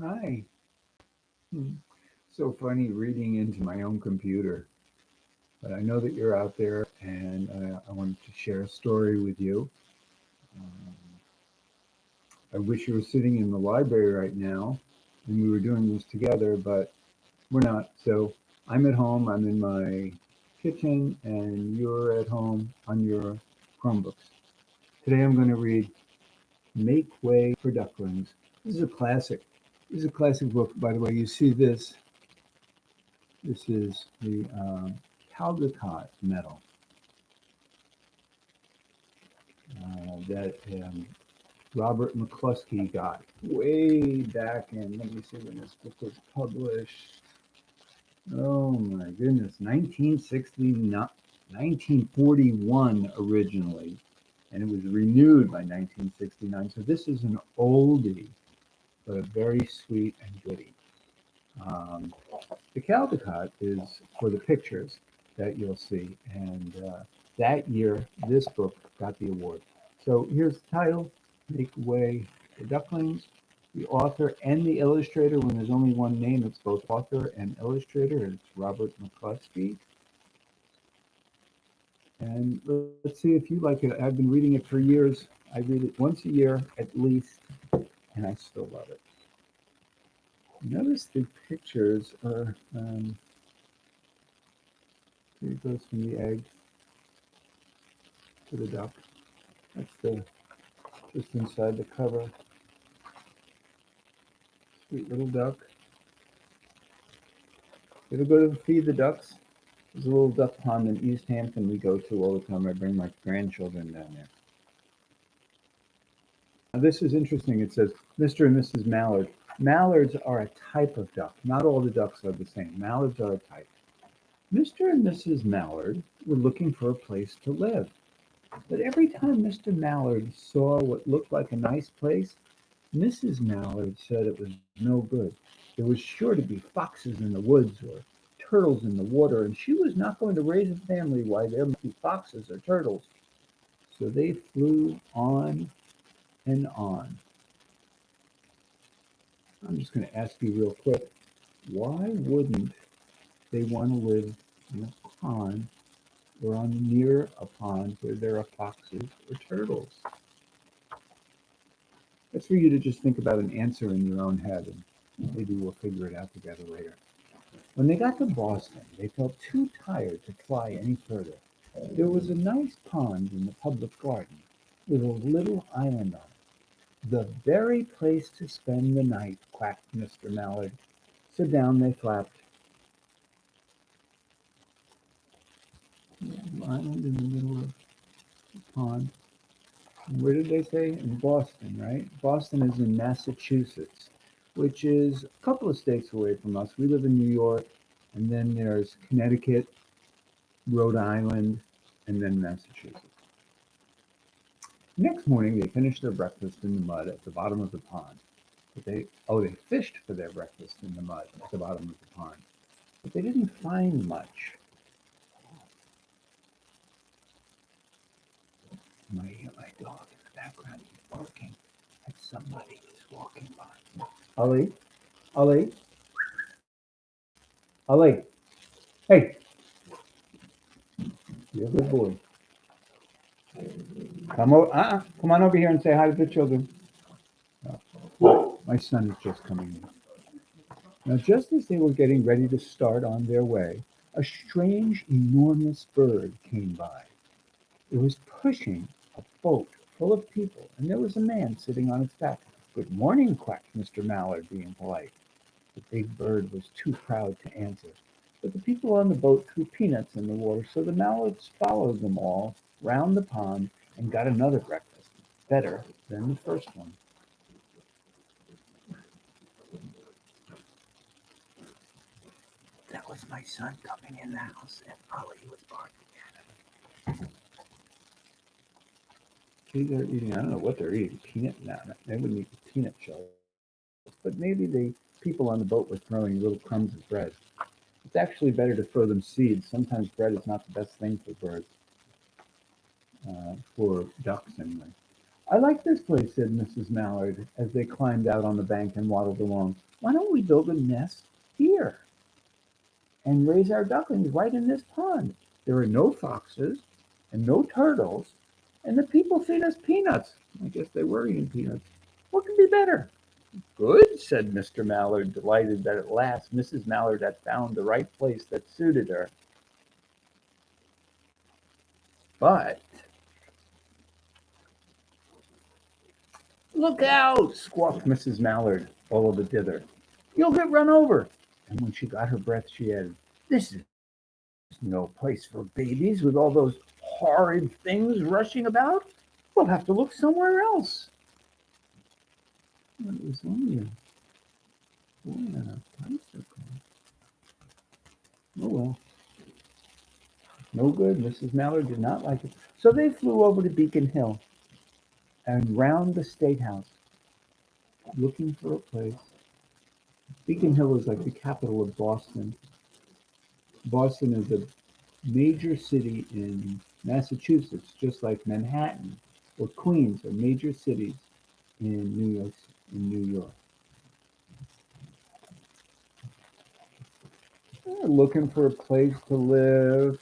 Hi. Hmm. So funny reading into my own computer. But I know that you're out there, and I wanted to share a story with you. Um, I wish you were sitting in the library right now and we were doing this together, but we're not. So I'm at home, I'm in my kitchen, and you're at home on your Chromebooks. Today I'm going to read Make Way for Ducklings. This is a classic. This is a classic book, by the way. You see this. This is the Caldecott medal that Robert McCluskey got way back in, let me see when this book was published. Oh my goodness, 1969, 1941 originally, and it was renewed by 1969. So this is an oldie, but a very sweet and goodie. Um, the Caldecott is for the pictures that you'll see, and that year this book got the award. So here's the title: Make Way for Ducklings. The author and the illustrator, when there's only one name, it's both author and illustrator. It's Robert McCluskey. And let's see if you like it. I've been reading it for years. I read it once a year at least, and I still love it. Notice the pictures are, here it goes from the egg to the duck. That's the just inside the cover. Sweet little duck. You ever go to feed the ducks? There's a little duck pond in East Hampton we go to all the time. I bring my grandchildren down there. Now this is interesting. It says Mr. and Mrs. Mallard. Mallards are a type of duck. Not all the ducks are the same. Mallards are a type. Mr. and Mrs. Mallard were looking for a place to live. But every time Mr. Mallard saw what looked like a nice place, Mrs. Mallard said it was no good. There was sure to be foxes in the woods or turtles in the water, and she was not going to raise a family while there might be foxes or turtles. So they flew on and on. I'm just going to ask you real quick, why wouldn't they want to live in a pond or on near a pond where there are foxes or turtles? That's for you to just think about an answer in your own head, and maybe we'll figure it out together later. When they got to Boston, they felt too tired to fly any further. There was a nice pond in the public garden with a little island on it. The very place to spend the night, quacked Mr. Mallard. So down they flapped. Island in the middle of the pond. Where did they say? In Boston, right? Boston is in Massachusetts, which is a couple of states away from us. We live in New York, and then there's Connecticut, Rhode Island, and then Massachusetts. Next morning, they finished their breakfast in the mud at the bottom of the pond. They fished for their breakfast in the mud at the bottom of the pond, but they didn't find much. My dog in the background is barking at somebody who's walking by. Ollie, Ollie, Ollie, hey, you're a good boy. Come on over here and say hi to the children. My son is just coming in. Now, just as they were getting ready to start on their way, a strange, enormous bird came by. It was pushing a boat full of people, and there was a man sitting on its back. Good morning, quacked Mr. Mallard, being polite. The big bird was too proud to answer, but the people on the boat threw peanuts in the water, so the mallards followed them all round the pond and got another breakfast, better than the first one. That was my son coming in the house, and Ollie was barking at him. Kids are eating, I don't know what they're eating, peanut? No, they wouldn't eat the peanut shells, but maybe the people on the boat were throwing little crumbs of bread. It's actually better to throw them seeds. Sometimes bread is not the best thing for birds, for ducks anyway. I like this place, said Mrs. Mallard, as they climbed out on the bank and waddled along. why don't we build a nest here and raise our ducklings right in this pond? There are no foxes and no turtles, and the people feed us peanuts. I guess they were eating peanuts. What could be better? Good, said Mr. Mallard, delighted that at last Mrs. Mallard had found the right place that suited her. But look out, squawked Mrs. Mallard all of a dither. You'll get run over. And when she got her breath, she added, this is no place for babies with all those horrid things rushing about. We'll have to look somewhere else. Well, it was only a boy on a bicycle. Oh well, no good. Mrs. Mallard did not like it. So they flew over to Beacon Hill and round the State House, looking for a place. Beacon Hill is like the capital of Boston. Boston is a major city in Massachusetts, just like Manhattan or Queens are major cities in New York. In New York, they're looking for a place to live.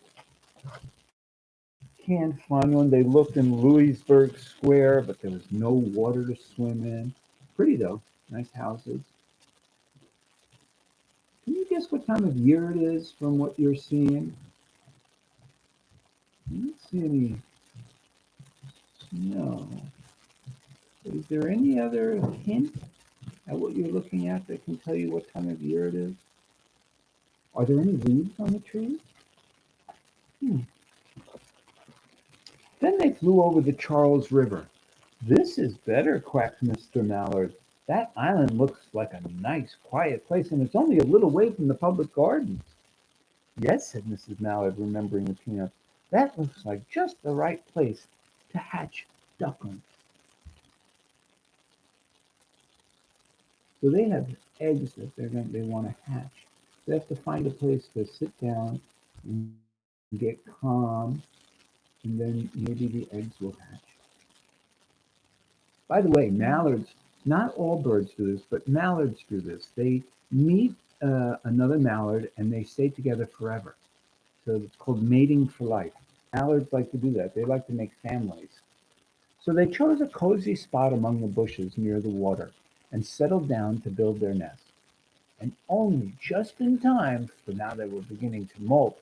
Can't find one. They looked in Louisburg Square, but there was no water to swim in. Pretty though, nice houses. Can you guess what time of year it is from what you're seeing? I don't see any snow. Is there any other hint at what you're looking at that can tell you what time of year it is? Are there any leaves on the trees? Hmm. Then they flew over the Charles River. This is better, quacked Mr. Mallard. That island looks like a nice, quiet place, and it's only a little way from the public gardens. Yes, said Mrs. Mallard, remembering the peanuts. That looks like just the right place to hatch ducklings. So they have eggs that they want to hatch. They have to find a place to sit down and get calm, and then maybe the eggs will hatch. By the way, mallards, not all birds do this, but mallards do this. They meet another mallard and they stay together forever. So it's called mating for life. Mallards like to do that. They like to make families. So they chose a cozy spot among the bushes near the water and settled down to build their nest. And only just in time, for now they were beginning to molt,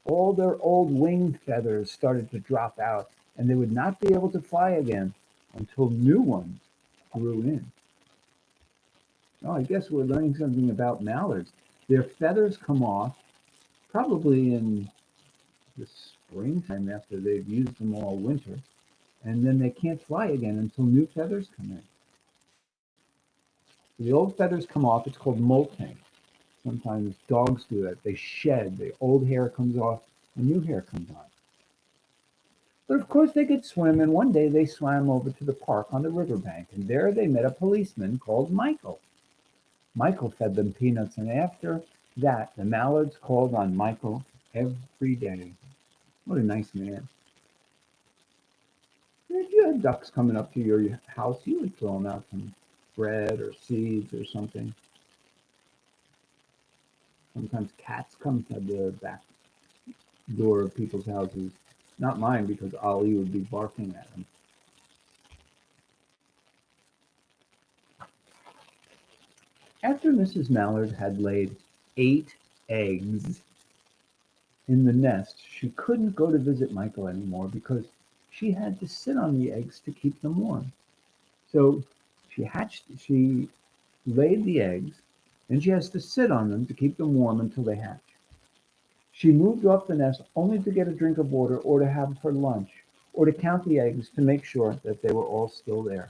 all their old wing feathers started to drop out, and they would not be able to fly again until new ones grew in. Oh, I guess we're learning something about mallards. Their feathers come off probably in the springtime after they've used them all winter, and then they can't fly again until new feathers come in. So the old feathers come off. It's called molting. Sometimes dogs do that. They shed. The old hair comes off, and new hair comes on. But of course they could swim, and one day they swam over to the park on the riverbank, and there they met a policeman called Michael. Michael fed them peanuts, and after that the mallards called on Michael every day. What a nice man. If you had ducks coming up to your house, you would throw them out some bread or seeds or something. Sometimes cats come to the back door of people's houses. Not mine, because Ali would be barking at them. After Mrs. Mallard had laid 8 eggs in the nest, she couldn't go to visit Michael anymore because she had to sit on the eggs to keep them warm. So she laid the eggs, and she has to sit on them to keep them warm until they hatch. She moved off the nest only to get a drink of water or to have her lunch or to count the eggs to make sure that they were all still there.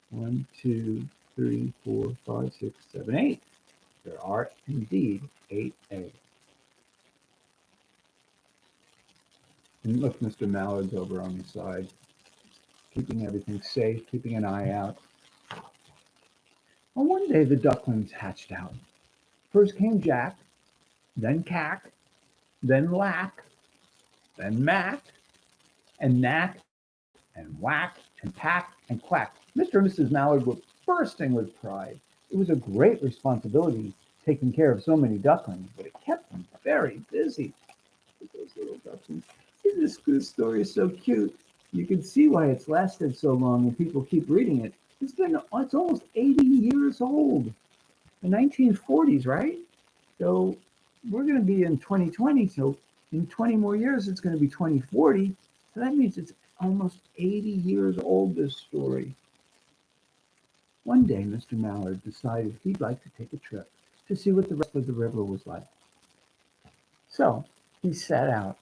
1, 2, 3, 4, 5, 6, 7, 8. There are indeed 8 eggs. And look, Mr. Mallard's over on the side, keeping everything safe, keeping an eye out. Well, one day the ducklings hatched out. First came Jack, then Cack, then Lack, then Mack, and Knack, and Whack, and Pack, and Quack. Mr. and Mrs. Mallard were bursting with pride. It was a great responsibility taking care of so many ducklings, but it kept them very busy. Those little ducklings. This story is so cute. You can see why it's lasted so long and people keep reading it. It's almost 80 years old. The 1940s, right? So we're going to be in 2020. So in 20 more years, it's going to be 2040. So that means it's almost 80 years old, this story. One day, Mr. Mallard decided he'd like to take a trip to see what the rest of the river was like. So he set out.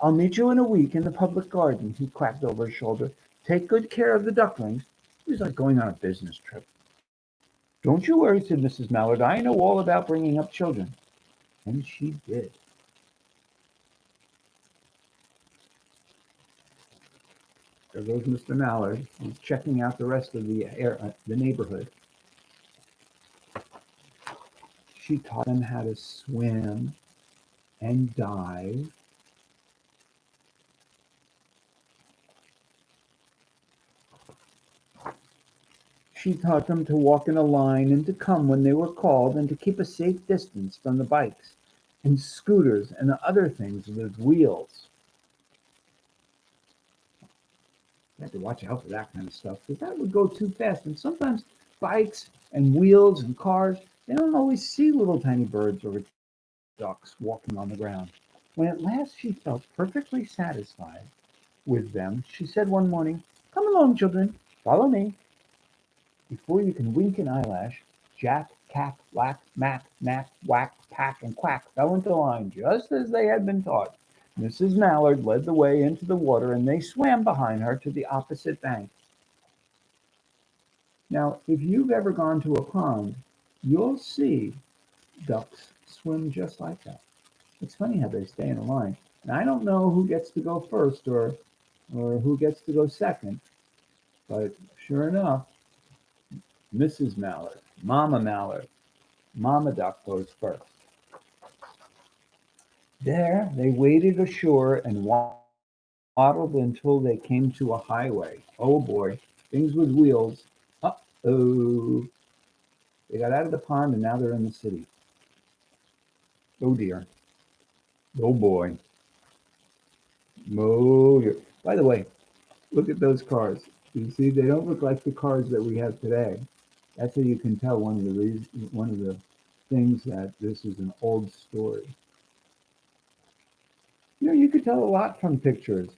I'll meet you in a week in the public garden, he quacked over his shoulder. Take good care of the ducklings. It was like going on a business trip. Don't you worry, said Mrs. Mallard. I know all about bringing up children. And she did. There goes Mr. Mallard. He's checking out the rest of the neighborhood. She taught them how to swim and dive. She taught them to walk in a line and to come when they were called and to keep a safe distance from the bikes and scooters and the other things with wheels. You have to watch out for that kind of stuff because that would go too fast. And sometimes bikes and wheels and cars, they don't always see little tiny birds or ducks walking on the ground. When at last she felt perfectly satisfied with them, she said one morning, come along, children, follow me. Before you can wink an eyelash, Jack, Cack, Whack, Mack, Knack, Whack, Pack, and Quack fell into line just as they had been taught. Mrs. Mallard led the way into the water, and they swam behind her to the opposite bank. Now, if you've ever gone to a pond, you'll see ducks swim just like that. It's funny how they stay in a line. And I don't know who gets to go first or who gets to go second, but sure enough, Mrs. Mallard, Mama Duck goes first. There, they waded ashore and waddled until they came to a highway. Oh boy, things with wheels. Uh-oh. They got out of the pond and now they're in the city. Oh dear. Oh boy. Oh dear. By the way, look at those cars. You see, they don't look like the cars that we have today. That's how you can tell one of the things that this is an old story. You know, you could tell a lot from pictures.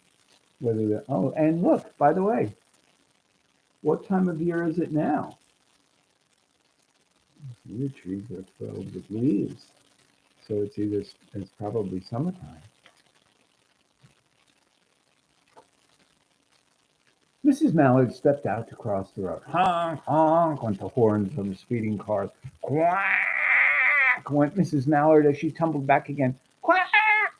And look, by the way, what time of year is it now? The trees are filled with leaves. So it's probably summertime. Mrs. Mallard stepped out to cross the road. Honk, honk, went the horns from the speeding cars. Quack, went Mrs. Mallard as she tumbled back again. Quack,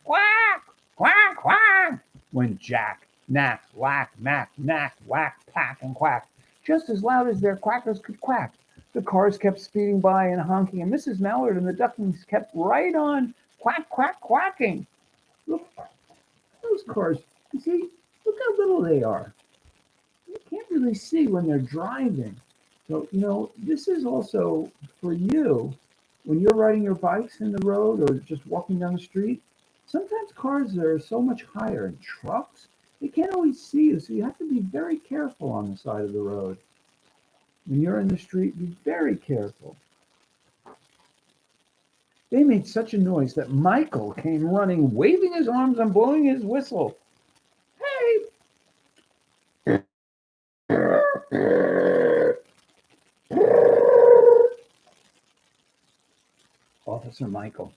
quack, quack, quack, went Jack, Knack, Whack, Mack, Knack, Whack, Pack, and Quack, just as loud as their quackers could quack. The cars kept speeding by and honking, and Mrs. Mallard and the ducklings kept right on quack, quack, quacking. Look, those cars, you see, look how little they are. You can't really see when they're driving. So, this is also for you when you're riding your bikes in the road or just walking down the street. Sometimes cars are so much higher and trucks, they can't always see you. So you have to be very careful on the side of the road. When you're in the street, be very careful. They made such a noise that Michael came running, waving his arms and blowing his whistle. Hey! Officer Michael.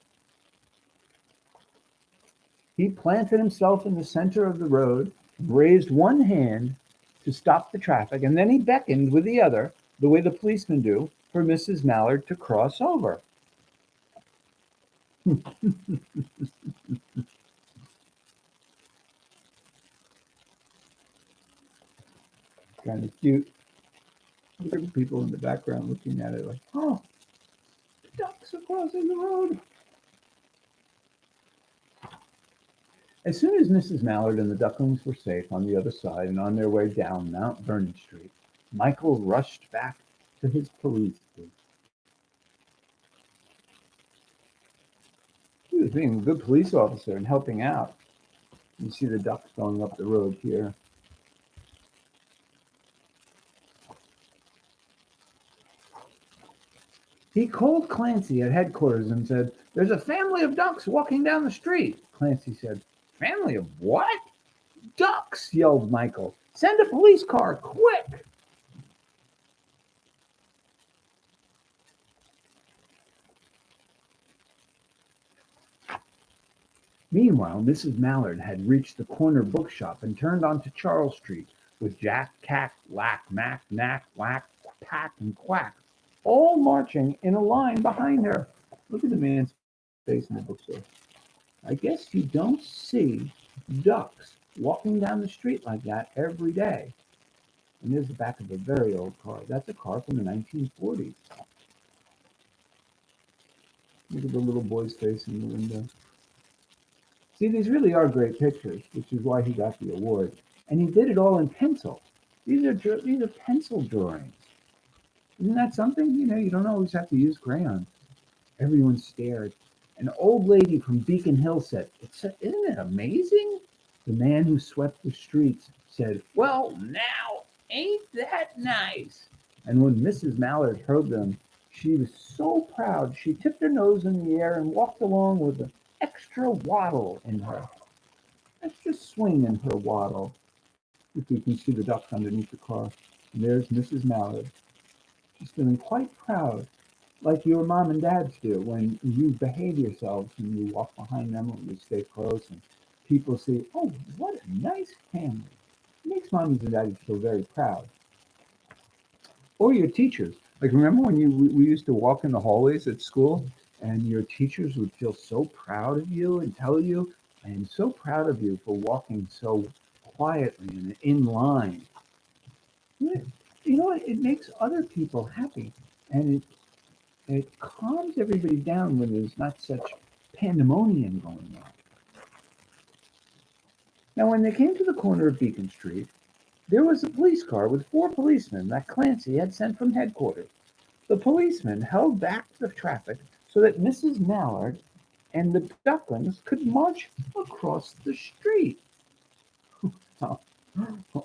He planted himself in the center of the road, raised one hand to stop the traffic, and then he beckoned with the other, the way the policemen do, for Mrs. Mallard to cross over. Kind of cute. Look at the people in the background looking at it like, oh, ducks are crossing the road. As soon as Mrs. Mallard and the ducklings were safe on the other side and on their way down Mount Vernon Street, Michael rushed back to his police booth. was being a good police officer and helping out. You see the ducks going up the road here. He called Clancy at headquarters and said, "There's a family of ducks walking down the street." Clancy said, "Family of what?" "Ducks," yelled Michael. "Send a police car, quick." Meanwhile, Mrs. Mallard had reached the corner bookshop and turned onto Charles Street with Jack, Cack, Lack, Mack, Knack, Whack, Pack, and Quack all marching in a line behind her. Look at the man's face in the bookstore. I guess you don't see ducks walking down the street like that every day. And there's the back of a very old car. That's a car from the 1940s. Look at the little boy's face in the window. See, these really are great pictures, which is why he got the award. And he did it all in pencil. These are pencil drawings. Isn't that something? You know, you don't always have to use crayons. Everyone stared. An old lady from Beacon Hill said, "Isn't it amazing?" The man who swept the streets said, "Well, now, ain't that nice?" And when Mrs. Mallard heard them, she was so proud she tipped her nose in the air and walked along with an extra waddle in her. Extra swing in her waddle. If you can see the ducks underneath the car. And there's Mrs. Mallard. She's feeling quite proud, like your mom and dads do when you behave yourselves and you walk behind them and you stay close and people see, "Oh, what a nice family." It makes mommies and daddies feel very proud. Or your teachers. Like remember when we used to walk in the hallways at school and your teachers would feel so proud of you and tell you, "I am so proud of you for walking so quietly and in line." You know what? It makes other people happy and it calms everybody down when there's not such pandemonium going on. Now, when they came to the corner of Beacon Street, there was a police car with four policemen that Clancy had sent from headquarters. The policemen held back the traffic so that Mrs. Mallard and the Ducklings could march across the street.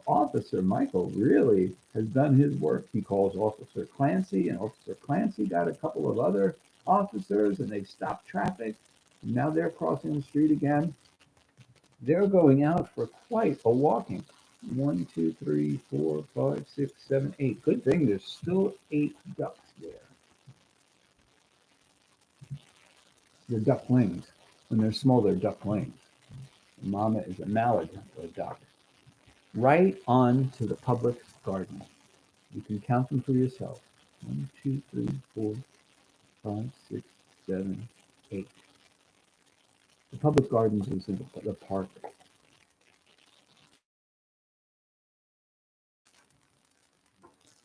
Officer Michael really has done his work. He calls Officer Clancy, and Officer Clancy got a couple of other officers, and they stopped traffic. And now they're crossing the street again. They're going out for quite a walking. One, two, three, four, five, six, seven, eight. Good thing there's still 8 ducks there. They're ducklings. When they're small, they're ducklings. Mama is a mallard or a duck. Right on to the public garden. You can count them for yourself. 1, 2, 3, 4, 5, 6, 7, 8. The public gardens is in the park.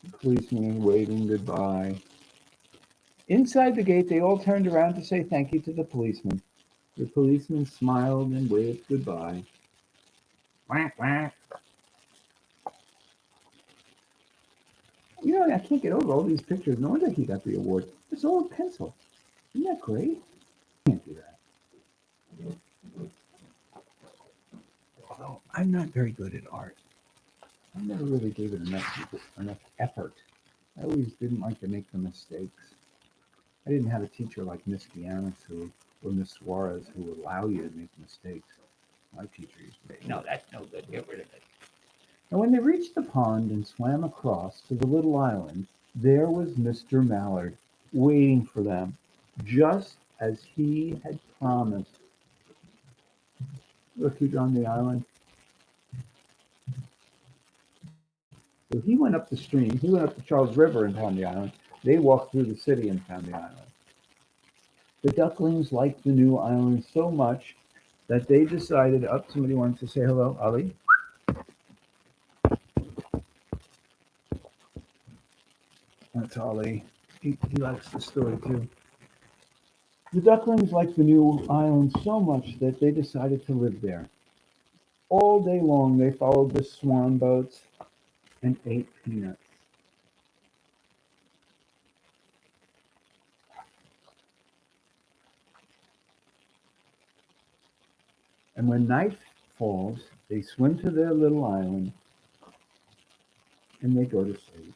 The policeman waving goodbye. Inside the gate, they all turned around to say thank you to the policeman. The policeman smiled and waved goodbye. Quack, quack. You know, I can't get over all these pictures. No wonder he got the award. It's all in pencil. Isn't that great? Can't do that. Although I'm not very good at art. I never really gave it enough effort. I always didn't like to make the mistakes. I didn't have a teacher like Miss Giannis or Miss Suarez who would allow you to make mistakes. My teacher used to say, "No, that's no good. Get rid of it." And when they reached the pond and swam across to the little island, there was Mr. Mallard waiting for them, just as he had promised. Look, he's on the island. So he went up the stream. He went up the Charles River and found the island. They walked through the city and found the island. The ducklings liked the new island so much that they decided, somebody wanted to say hello, Ali. That's Ali. He likes the story too. The ducklings liked the new island so much that they decided to live there. All day long, they followed the swan boats and ate peanuts. And when night falls, they swim to their little island and they go to sleep.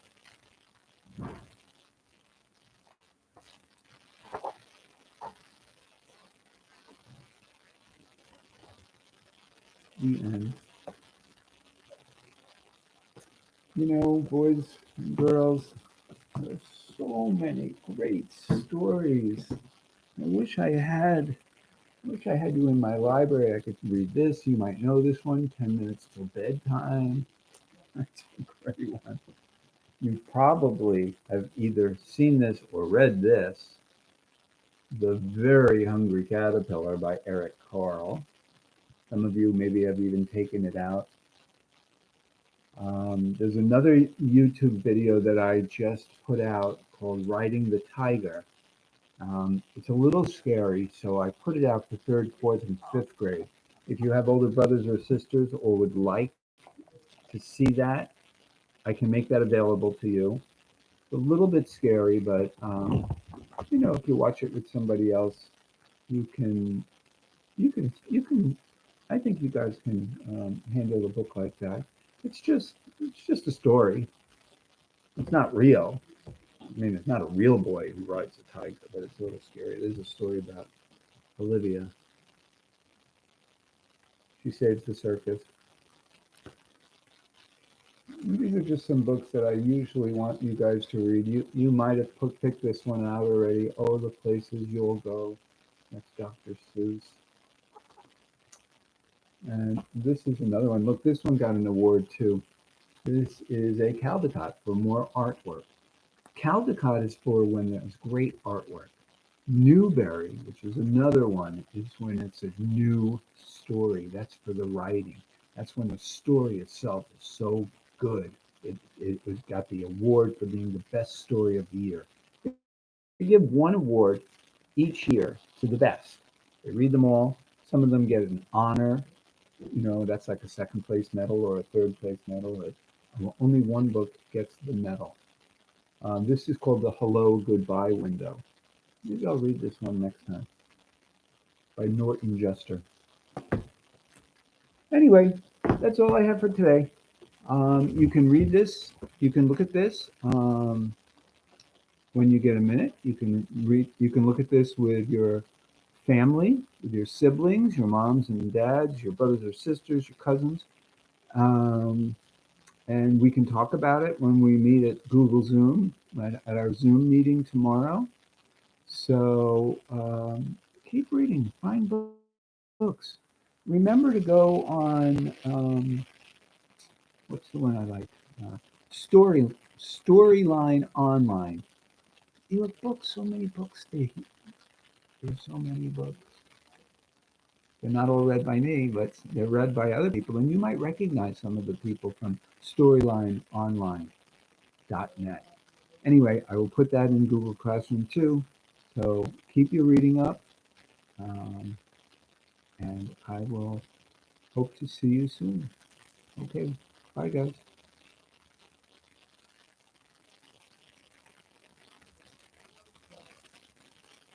The end. You know, boys and girls, there's so many great stories. I wish I had you in my library. I could read this. You might know this one, 10 minutes till bedtime. That's a great one. You probably have either seen this or read this, The Very Hungry Caterpillar by Eric Carle. Some of you maybe have even taken it out. There's another YouTube video that I just put out called Riding the Tiger. It's a little scary, so I put it out for third, fourth, and fifth grade. If you have older brothers or sisters or would like to see that, I can make that available to you. It's a little bit scary, but if you watch it with somebody else, you can, you can. I think you guys can handle a book like that. It's just a story. It's not real. I mean, it's not a real boy who rides a tiger, but it's a little scary. It is a story about Olivia. She saves the circus. These are just some books that I usually want you guys to read. You might have picked this one out already. Oh, the Places You'll Go. That's Dr. Seuss. And this is another one. Look, this one got an award too. This is a Caldecott for more artwork. Caldecott is for when there's great artwork. Newberry, which is another one, is when it's a new story. That's for the writing. That's when the story itself is so good. It was got the award for being the best story of the year. They give one award each year to the best. They read them all. Some of them get an honor. That's like a second place medal or a third place medal. Only one book gets the medal. This is called the Hello Goodbye Window. Maybe I'll read this one next time by Norton Juster. Anyway, that's all I have for today. You can read this. You can look at this when you get a minute. You can read. You can look at this with your family, with your siblings, your moms and dads, your brothers or sisters, your cousins, and we can talk about it when we meet at Google Zoom at our Zoom meeting tomorrow. So keep reading, find books. Remember to go on what's the one I like? Storyline Online. You have books, so many books. There's so many books. They're not all read by me, but they're read by other people, and you might recognize some of the people from StorylineOnline.net. Anyway, I will put that in Google Classroom too. So keep your reading up, and I will hope to see you soon. Okay, bye guys.